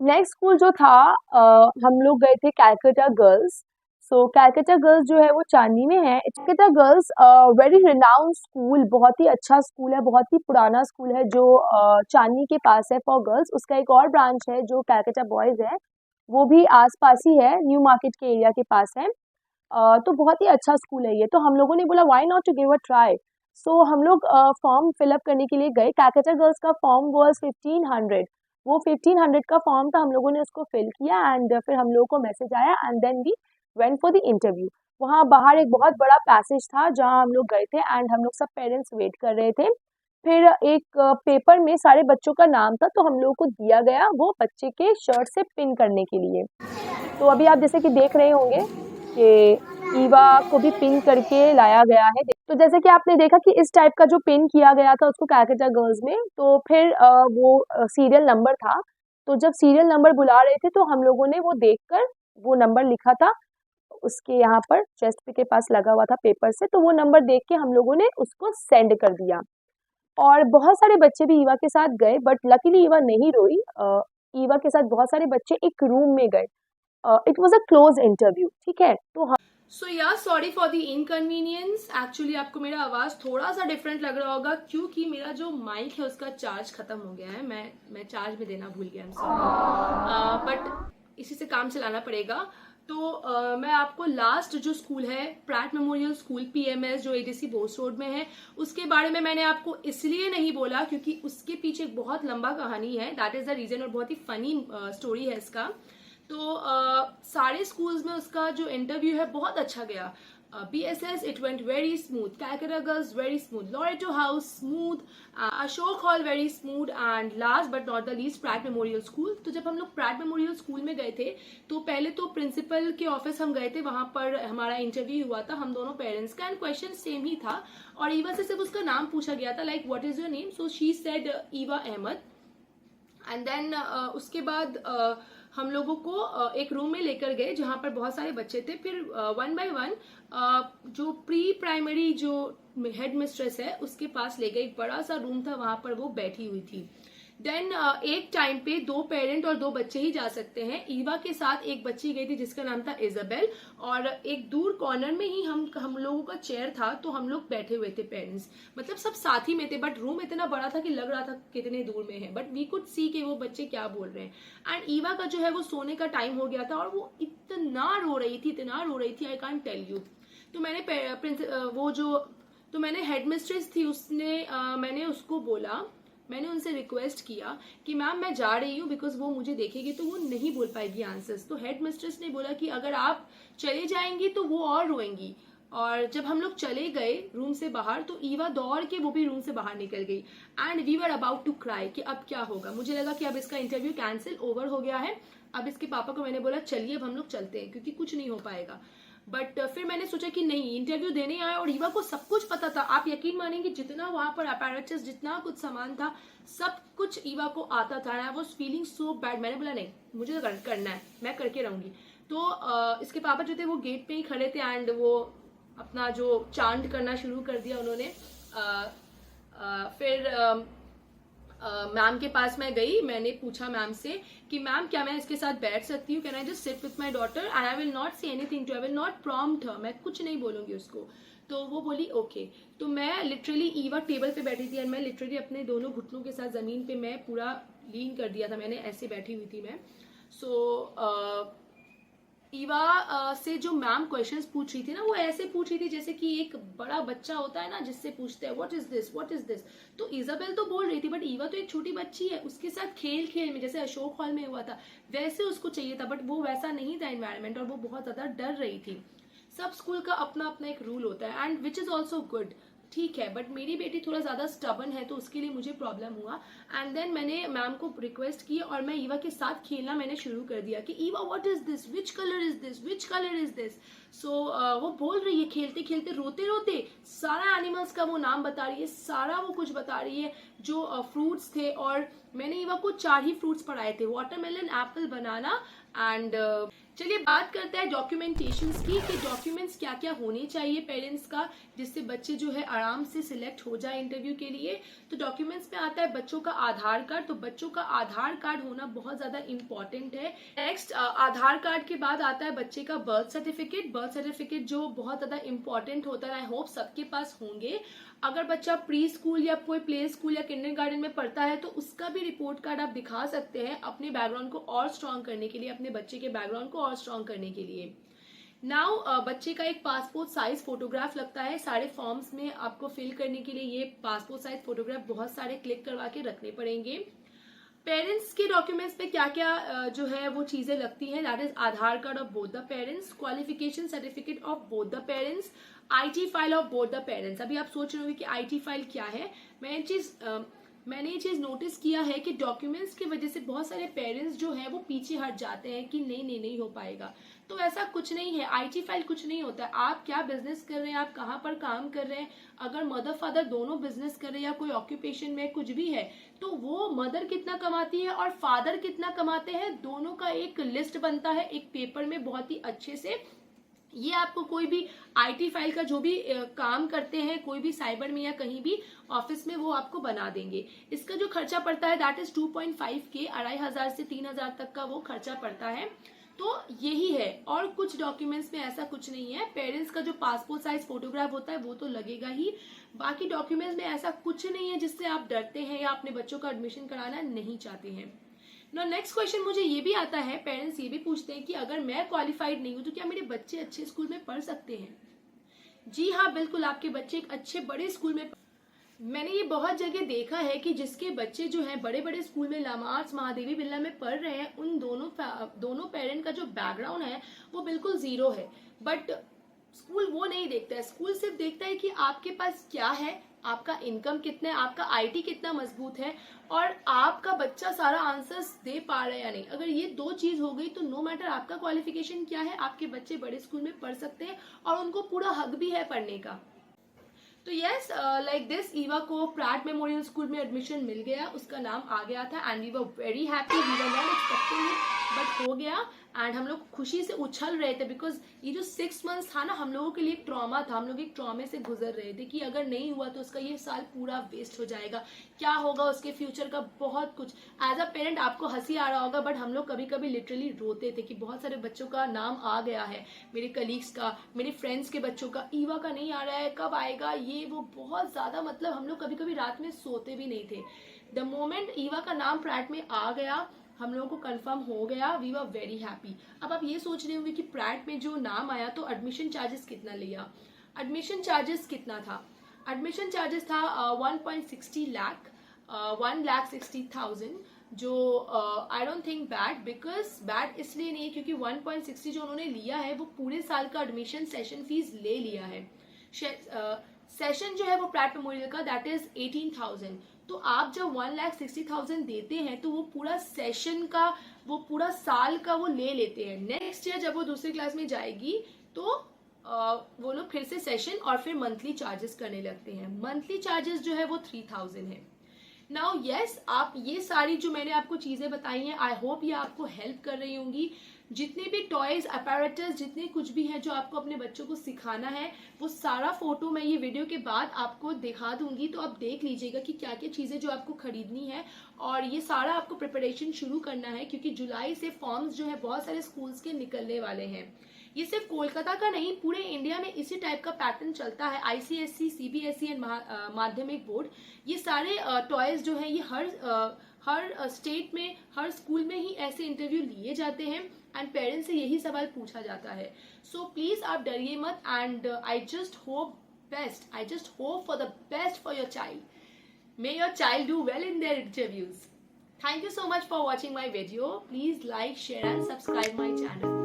Next school जो था हम लोग गए थे कैलकाटा गर्ल्स। सो कैलकाटा गर्ल्स जो है वो चांदनी में है। Calcutta girls very renowned school, बहुत ही अच्छा स्कूल है, बहुत ही पुराना स्कूल है जो चांदनी के पास है फॉर गर्ल्स। उसका एक और ब्रांच है जो कैलकाटा बॉयज है, वो भी आस पास ही है, न्यू मार्केट के एरिया के पास है। तो बहुत ही अच्छा स्कूल है ये। तो हम लोगों ने बोला why not to give a try. So हम लोग फॉर्म फिलअप करने के लिए गए। कैलकाटा गर्ल्स का फॉर्म वाज 1500। वो 1500 का फॉर्म था, हम लोगों ने उसको फिल किया एंड फिर हम लोगों को मैसेज आया and then we went for the interview. वहाँ बाहर एक बहुत बड़ा पैसेज था जहाँ हम लोग गए थे एंड हम लोग सब पेरेंट्स वेट कर रहे थे। फिर एक पेपर में सारे बच्चों का नाम था, तो हम लोगों को दिया गया वो बच्चे के शर्ट से पिन करने के लिए। तो अभी आप जैसे कि देख रहे होंगे कि ईवा को भी पिन करके लाया गया है। तो जैसे कि आपने देखा कि इस टाइप का जो पिन किया गया था उसको कैलकाटा गर्ल्स में, तो फिर वो सीरियल नंबर था। तो जब सीरियल नंबर बुला रहे थे तो हम लोगों ने वो देखकर वो नंबर लिखा था उसके यहाँ पर चेस्ट पे के पास लगा हुआ था पेपर से। तो वो नंबर देख के हम लोगों ने उसको सेंड कर दिया और बहुत सारे बच्चे भी ईवा के साथ गए, बट लकीली ईवा नहीं रोई। ईवा के साथ बहुत सारे बच्चे एक रूम में गए। It was a close interview, ठीक है। तो हम सो या sorry for the inconvenience. Actually आपको मेरा आवाज़ थोड़ा सा डिफरेंट लग रहा होगा क्योंकि मेरा जो माइक है उसका चार्ज खत्म हो गया है। मैं चार्ज में देना भूल गया, सॉरी, बट इसी से काम चलाना पड़ेगा। तो मैं आपको लास्ट जो स्कूल है प्रैट मेमोरियल स्कूल पीएमएस जो एडीसी बोस रोड में है उसके बारे में मैंने आपको इसलिए नहीं बोला क्योंकि उसके पीछे एक बहुत लंबा कहानी है। दैट इज द रीजन, और बहुत ही फनी स्टोरी है इसका। तो सारे स्कूल्स में उसका जो इंटरव्यू है बहुत अच्छा गया। BSS it went very smooth, Calcutta girls very smooth, Loreto house smooth, Ashok hall very smooth, and last but not the least Pratt Memorial school. तो जब हम लोग प्रैट मेमोरियल स्कूल में गए थे तो पहले तो प्रिंसिपल के ऑफिस हम गए थे, वहां पर हमारा इंटरव्यू हुआ था हम दोनों पेरेंट्स का एंड क्वेश्चन सेम ही था और ईवा से सिर्फ उसका नाम पूछा गया था, like what is your name. So she said Eva Ahmad. And then उसके बाद हम लोगों को एक रूम में लेकर गए जहां पर बहुत सारे बच्चे थे। फिर वन बाय वन जो प्री प्राइमरी जो हेड मिस्ट्रेस है उसके पास ले गए। एक बड़ा सा रूम था, वहां पर वो बैठी हुई थी। देन एक टाइम पे दो पेरेंट और दो बच्चे ही जा सकते हैं। ईवा के साथ एक बच्ची गई थी जिसका नाम था इजाबेल, और एक दूर कॉर्नर में ही हम लोगों का चेयर था, तो हम लोग बैठे हुए थे पेरेंट्स। मतलब सब साथ ही में थे, बट रूम इतना बड़ा था कि लग रहा था कितने दूर में है, बट वी कुड सी कि वो बच्चे क्या बोल रहे हैं। एंड ईवा का जो है वो सोने का टाइम हो गया था और वो इतना रो रही थी, इतना रो रही थी, आई कांट टेल यू। तो वो जो तो मैंने हेड मिस्ट्रेस थी उसने मैंने उसको बोला, मैंने उनसे रिक्वेस्ट किया कि मैम मैं जा रही हूँ बिकॉज वो मुझे देखेगी तो वो नहीं बोल पाएगी आंसर्स। तो हेड मिस्ट्रेस ने बोला कि अगर आप चले जाएंगी तो वो और रोएंगी। और जब हम लोग चले गए रूम से बाहर तो ईवा दौड़ के वो भी रूम से बाहर निकल गई and we were about to cry कि अब क्या होगा। मुझे लगा कि अब इसका इंटरव्यू कैंसिल ओवर हो गया है। अब इसके पापा को मैंने बोला चलिए अब हम लोग चलते हैं क्योंकि कुछ नहीं हो पाएगा। बट फिर मैंने सोचा कि नहीं, इंटरव्यू देने आए और ईवा को सब कुछ पता था। आप यकीन मानेंगे जितना वहां पर अपैरेटस जितना कुछ सामान था सब कुछ ईवा को आता था। I was feeling so bad. मैंने बोला नहीं मुझे तो करना है, मैं करके रहूंगी। तो इसके पापा जो थे वो गेट पे ही खड़े थे एंड वो अपना जो चांट करना शुरू कर दिया उन्होंने। फिर मैम के पास मैं गई, मैंने पूछा मैम से कि मैम क्या मैं इसके साथ बैठ सकती हूँ, can I just sit with my daughter and I will not say anything to, I will not prompt her, मैं कुछ नहीं बोलूंगी उसको। तो वो बोली ओके। तो मैं लिटरली ईवा टेबल पे बैठी थी और मैं लिटरली अपने दोनों घुटनों के साथ जमीन पे मैं पूरा लीन कर दिया था, मैंने ऐसे बैठी हुई थी मैं। सो ईवा से जो मैम क्वेश्चंस पूछ रही थी ना वो ऐसे पूछ रही थी जैसे कि एक बड़ा बच्चा होता है ना जिससे पूछते हैं what is this what is this. तो इजाबेल तो बोल रही थी बट ईवा तो एक छोटी बच्ची है, उसके साथ खेल खेल में जैसे अशोक हॉल में हुआ था वैसे उसको चाहिए था, बट वो वैसा नहीं था एनवायरमेंट और वो बहुत ज्यादा डर रही थी। सब स्कूल का अपना अपना एक रूल होता है and which is also good, ठीक है। बट मेरी बेटी थोड़ा ज्यादा स्टबन है तो उसके लिए मुझे प्रॉब्लम हुआ। एंड देन मैंने मैम को रिक्वेस्ट की और मैं ईवा के साथ खेलना मैंने शुरू कर दिया कि Eva what is this, which colour is this, which colour is this. So वो बोल रही है खेलते खेलते रोते रोते सारा एनिमल्स का वो नाम बता रही है, सारा वो कुछ बता रही है जो फ्रूट्स थे। और मैंने ईवा को 4 ही फ्रूट्स पढ़ाए थे, वाटरमेलन, एप्पल, बनाना एंड चलिए बात करते हैं डॉक्यूमेंटेशंस की कि डॉक्यूमेंट्स क्या क्या होने चाहिए पेरेंट्स का, जिससे बच्चे जो है आराम से सिलेक्ट हो जाए इंटरव्यू के लिए। तो डॉक्यूमेंट्स में आता है बच्चों का आधार कार्ड, तो बच्चों का आधार कार्ड होना बहुत ज़्यादा इंपॉर्टेंट है। नेक्स्ट आधार कार्ड के बाद आता है बच्चे का बर्थ सर्टिफिकेट। बर्थ सर्टिफिकेट जो बहुत ज़्यादा इंपॉर्टेंट होता है, आई होप सबके पास होंगे। अगर बच्चा प्री स्कूल या कोई प्ले स्कूल या किंडरगार्टन में पढ़ता है तो उसका भी रिपोर्ट कार्ड आप दिखा सकते हैं अपने बैकग्राउंड को और स्ट्रॉन्ग करने के लिए, अपने बच्चे के बैकग्राउंड को और स्ट्रॉन्ग करने के लिए। नाउ बच्चे का एक पासपोर्ट साइज फोटोग्राफ लगता है। सारे फॉर्म्स में आपको फिल करने के लिए ये पासपोर्ट साइज फोटोग्राफ बहुत सारे क्लिक करवा के रखने पड़ेंगे। पेरेंट्स के डॉक्यूमेंट्स पे क्या क्या जो है वो चीजें लगती हैं, that is Aadhaar card of both the parents, qualification certificate of both the parents, IT file of both the parents. अभी आप सोच रहे होंगे कि आईटी फाइल क्या है। मैंने ये चीज नोटिस किया है कि डॉक्यूमेंट्स की वजह से बहुत सारे पेरेंट्स जो है वो पीछे हट जाते हैं कि नहीं हो पाएगा। तो ऐसा कुछ नहीं है, आईटी फाइल कुछ नहीं होता है। आप क्या बिजनेस कर रहे हैं, आप कहाँ पर काम कर रहे हैं, अगर मदर फादर दोनों बिजनेस कर रहे हैं या कोई ऑक्यूपेशन में कुछ भी है, तो वो मदर कितना कमाती है और फादर कितना कमाते हैं, दोनों का एक लिस्ट बनता है एक पेपर में बहुत ही अच्छे से। ये आपको कोई भी आईटी फाइल का जो भी काम करते हैं कोई भी साइबर में या कहीं भी ऑफिस में, वो आपको बना देंगे। इसका जो खर्चा पड़ता है दैट इज 2.5K, 2500 से 3000 तक का वो खर्चा पड़ता है। तो यही है, और कुछ डॉक्यूमेंट्स में ऐसा कुछ नहीं है। पेरेंट्स का जो पासपोर्ट साइज फोटोग्राफ होता है वो तो लगेगा ही, बाकी डॉक्यूमेंट्स में ऐसा कुछ नहीं है जिससे आप डरते हैं या अपने बच्चों का एडमिशन कराना नहीं चाहते हैं। ना नेक्स्ट क्वेश्चन मुझे ये भी आता है, पेरेंट्स ये भी पूछते हैं कि अगर मैं क्वालिफाइड नहीं हूं तो क्या मेरे बच्चे अच्छे स्कूल में पढ़ सकते हैं? जी हाँ, बिल्कुल, आपके बच्चे एक अच्छे बड़े स्कूल में। मैंने ये बहुत जगह देखा है कि जिसके बच्चे जो हैं बड़े बड़े स्कूल में लामार्स महादेवी बिरला में पढ़ रहे हैं, उन दोनों पेरेंट का जो बैकग्राउंड है वो बिल्कुल जीरो है। बट स्कूल वो नहीं देखता है, स्कूल सिर्फ देखता है कि आपके पास क्या है, आपका इनकम कितना है, आपका आईटी कितना मजबूत है और आपका बच्चा सारा आंसर्स दे पा रहा है या नहीं। अगर ये दो चीज हो गई तो नो मैटर आपका क्वालिफिकेशन क्या है, आपके बच्चे बड़े स्कूल में पढ़ सकते हैं और उनको पूरा हक भी है पढ़ने का। तो यस, लाइक दिस ईवा को प्रैट मेमोरियल स्कूल में एडमिशन मिल गया, उसका नाम आ गया था and we were very happy, we were not expecting it but हो गया एंड हम लोग खुशी से उछल रहे थे बिकॉज ये जो 6 मंथ्स था ना हम लोगों के लिए एक ट्रॉमा था। हम लोग एक ट्रॉमे से गुजर रहे थे कि अगर नहीं हुआ तो उसका ये साल पूरा वेस्ट हो जाएगा, क्या होगा उसके फ्यूचर का, बहुत कुछ। एज अ पेरेंट आपको हंसी आ रहा होगा बट हम लोग कभी कभी लिटरली रोते थे कि बहुत सारे बच्चों का नाम आ गया है, मेरे कलीग्स का, मेरे फ्रेंड्स के बच्चों का, ईवा का नहीं आ रहा है, कब आएगा, ये वो बहुत ज्यादा, मतलब हम लोग कभी कभी रात में सोते भी नहीं थे। द मोमेंट ईवा का नाम प्रैट में आ गया, हम लोगों को कंफर्म हो गया, वी वर वेरी हैप्पी। अब आप ये सोच रहे होंगे कि प्रैट में जो नाम आया तो एडमिशन चार्जेस कितना लिया। एडमिशन चार्जेस कितना था? एडमिशन चार्जेस था 1.60 लाख, 1,60,000, जो I don't think bad, because bad इसलिए नहीं है क्योंकि 1.60 जो उन्होंने लिया है वो पूरे साल का एडमिशन सेशन फीस ले लिया है। सेशन जो है वो प्रैट मेमोरियल का दैट इज 18,000। तो आप जब 1,60,000 देते हैं तो वो पूरा सेशन का, वो पूरा साल का वो ले लेते हैं। नेक्स्ट ईयर जब वो दूसरी क्लास में जाएगी तो वो लोग फिर से सेशन और फिर मंथली चार्जेस करने लगते हैं। मंथली चार्जेस जो है वो 3,000 है। नाउ यस, आप ये सारी जो मैंने आपको चीजें बताई हैं, आई होप ये आपको हेल्प कर रही होंगी। जितने भी टॉयज, अपैरेटस, जितने कुछ भी है जो आपको अपने बच्चों को सिखाना है, वो सारा फोटो मैं ये वीडियो के बाद आपको दिखा दूंगी, तो आप देख लीजिएगा कि क्या क्या चीजें जो आपको खरीदनी है। और ये सारा आपको प्रिपरेशन शुरू करना है क्योंकि जुलाई से फॉर्म्स जो है बहुत सारे स्कूल्स के निकलने वाले हैं। ये सिर्फ कोलकाता का नहीं, पूरे इंडिया में इसी टाइप का पैटर्न चलता है। आईसीएससी, सीबीएसई एंड माध्यमिक बोर्ड, ये सारे टॉयज जो है ये हर स्टेट में, हर स्कूल में ही ऐसे इंटरव्यू लिए जाते हैं एंड पेरेंट्स से यही सवाल पूछा जाता है। सो प्लीज आप डरिए मत and I just hope best, I just hope for the best for your child. May your child do well in their interviews. Thank you so much for watching my video. Please like, share and subscribe my channel.